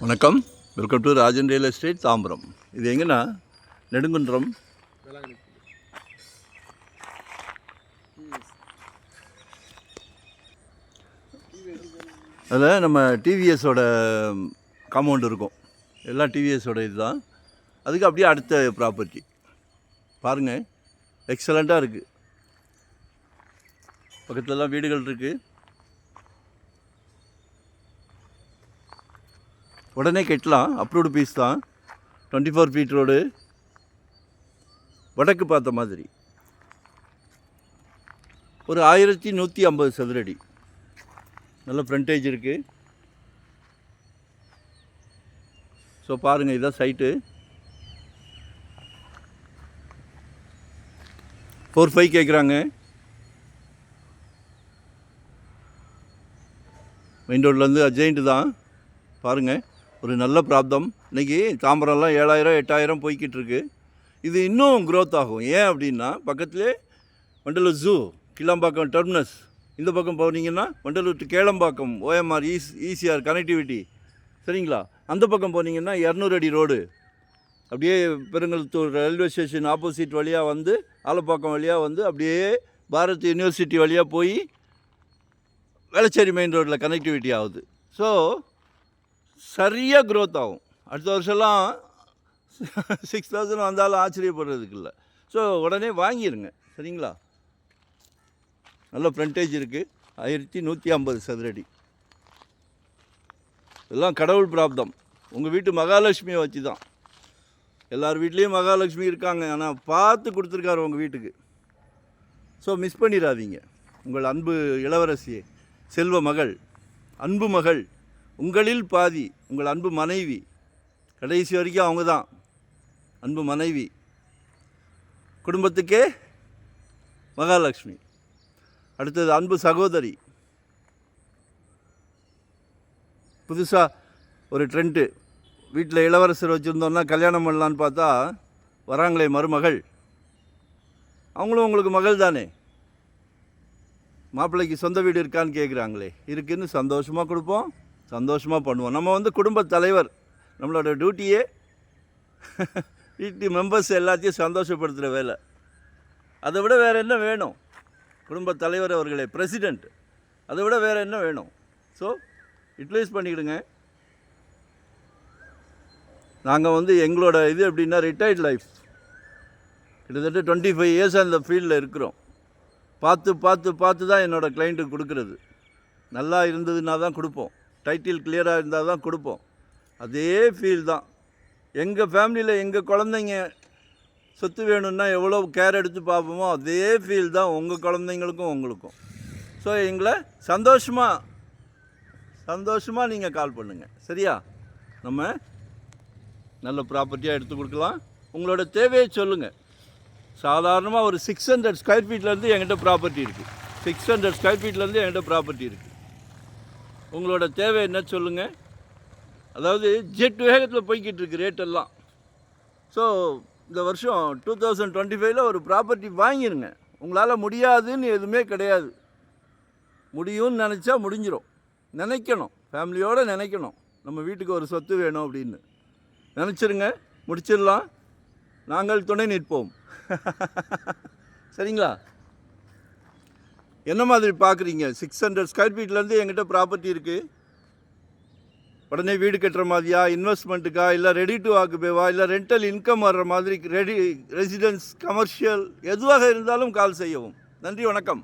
வணக்கம், welcome to Rajan real estate Tambaram. இது எங்கன்னா நெடுங்குன்றம். அதில் நம்ம டிவிஎஸோட காம்பவுண்ட் இருக்கும். எல்லாம் டிவிஎஸோட இதுதான். அதுக்கு அப்படியே அடுத்த ப்ராப்பர்ட்டி பாருங்கள், எக்ஸலண்ட்டாக இருக்குது. பக்கத்துலலாம் வீடுகள் இருக்குது. உடனே கட்டலாம். அப்ரூவ்டு பீஸ் தான். 24 ஃபீட் ரோடு, வடக்கு பார்த்த மாதிரி. ஒரு 1150 சதுரடி. நல்ல ஃப்ரண்டேஜ் இருக்குது. ஸோ பாருங்கள், இதுதான் சைட்டு. 4.5 கேட்குறாங்க. மெயின் ரோட்லேருந்து அட்ஜெயின்ட்டு தான். பாருங்கள், ஒரு நல்ல பிராப்தம். இன்றைக்கி தாம்பரம்லாம் 7,000 8,000 போய்கிட்டு இருக்கு. இது இன்னும் க்ரோத் ஆகும். ஏன் அப்படின்னா, பக்கத்துலேயே வண்டலூர் ஜூ, கிளாம்பாக்கம் டெர்மினஸ். இந்த பக்கம் போனீங்கன்னா Vandalur to Kelambakkam OMR ECR connectivity, சரிங்களா? அந்த பக்கம் போனீங்கன்னா 200 அடி ரோடு. அப்படியே பெருங்கல்தூர் ரயில்வே ஸ்டேஷன் ஆப்போசிட் வழியாக வந்து, ஆலப்பாக்கம் வழியாக வந்து, அப்படியே பாரத் யூனிவர்சிட்டி வழியாக போய் வேளச்சேரி மெயின் ரோட்டில் கனெக்டிவிட்டி ஆகுது. ஸோ சரியாக க்ரோத் ஆகும். அடுத்த வருஷம்லாம் 6,000 வந்தாலும் ஆச்சரியப்படுறதுக்கு இல்லை. ஸோ உடனே வாங்கிடுங்க, சரிங்களா? நல்ல ஃப்ரண்டேஜ் இருக்குது. 1150 சதுரடி. இதெல்லாம் கடவுள் பிராப்தம். உங்கள் வீட்டு மகாலட்சுமியை வச்சு தான். எல்லார் வீட்லேயும் மகாலட்சுமி இருக்காங்க, ஆனால் பார்த்து கொடுத்துருக்காரு உங்கள் வீட்டுக்கு. ஸோ மிஸ் பண்ணிடாதீங்க. உங்கள் அன்பு இளவரசியே, செல்வ மகள், அன்பு மகள், உங்களில் பாதி, உங்கள் அன்பு மனைவி. கடைசி வரைக்கும் அவங்க தான் அன்பு மனைவி. குடும்பத்துக்கே மகாலட்சுமி. அடுத்தது அன்பு சகோதரி. புதுசாக ஒரு ட்ரெண்டு. வீட்டில் இளவரசர் வச்சுருந்தோன்னா கல்யாணம் பண்ணலான்னு பார்த்தா வராங்களே மருமகள், அவங்களும் உங்களுக்கு மகள் தானே. மாப்பிள்ளைக்கு சொந்த வீடு இருக்கான்னு கேட்குறாங்களே. இருக்குன்னு சந்தோஷமாக கொடுப்போம், சந்தோஷமாக பண்ணுவோம். நம்ம வந்து குடும்பத் தலைவர். நம்மளோட டியூட்டியே வீட்டு மெம்பர்ஸ் எல்லாத்தையும் சந்தோஷப்படுத்துகிற வேலை. அதை விட வேறு என்ன வேணும்? குடும்பத் தலைவர் அவர்களே, பிரசிடெண்ட், அதை விட வேறு என்ன வேணும்? ஸோ யூட்டிலைஸ் பண்ணிக்கிடுங்க. நாங்கள் வந்து எங்களோட இது எப்படின்னா, ரிட்டையர்ட் லைஃப். கிட்டத்தட்ட 25 இயர்ஸாக இந்த ஃபீல்டில் இருக்கிறோம். பார்த்து பார்த்து பார்த்து தான் என்னோடய கிளைண்ட்டுக்கு கொடுக்குறது. நல்லா இருந்ததுன்னா தான் கொடுப்போம். டைட்டில் கிளியராக இருந்தால் தான் கொடுப்போம். அதே ஃபீல் தான். எங்கள் ஃபேமிலியில் எங்கள் குழந்தைங்க சொத்து வேணும்னா எவ்வளோ கேர் எடுத்து பார்ப்போமோ, அதே ஃபீல் தான் உங்கள் குழந்தைங்களுக்கும் உங்களுக்கும். ஸோ எங்களை சந்தோஷமாக நீங்கள் கால் பண்ணுங்கள், சரியா? நம்ம நல்ல ப்ராப்பர்ட்டியாக எடுத்து கொடுக்கலாம். உங்களோட தேவையை சொல்லுங்கள். சாதாரணமாக ஒரு 600 ஸ்கொயர் ஃபீட்லேருந்து என்கிட்ட ப்ராப்பர்ட்டி இருக்குது. 600 ஸ்கொயர் ஃபீட்லேருந்து என்கிட்ட ப்ராப்பர்ட்டி இருக்குது. உங்களோட தேவை என்ன சொல்லுங்கள். அதாவது ஜெட் வேகத்தில் போய்கிட்டு இருக்கு ரேட்டெல்லாம். ஸோ இந்த வருஷம் 2025 ஒரு ப்ராப்பர்ட்டி வாங்கிடுங்க. உங்களால் முடியாதுன்னு எதுவுமே கிடையாது. முடியும்னு நினச்சா முடிஞ்சிடும். நினைக்கணும், ஃபேமிலியோடு நினைக்கணும். நம்ம வீட்டுக்கு ஒரு சொத்து வேணும் அப்படின்னு நினச்சிருங்க, முடிச்சிடலாம். நாங்கள் துணை நிற்போம். சரிங்களா? என்ன மாதிரி பார்க்குறீங்க? 600 ஸ்கொயர் ஃபீட்லேருந்து என்கிட்ட ப்ராப்பர்ட்டி இருக்குது. உடனே வீடு கட்டுற மாதிரியா, இன்வெஸ்ட்மெண்ட்டுக்கா, இல்லை ரெடி டு ஆக்குபேவா, இல்லை ரெண்டல் இன்கம் வர்ற மாதிரி ரெசிடென்ஸ், கமர்ஷியல், எதுவாக இருந்தாலும் கால் செய்யவும். நன்றி, வணக்கம்.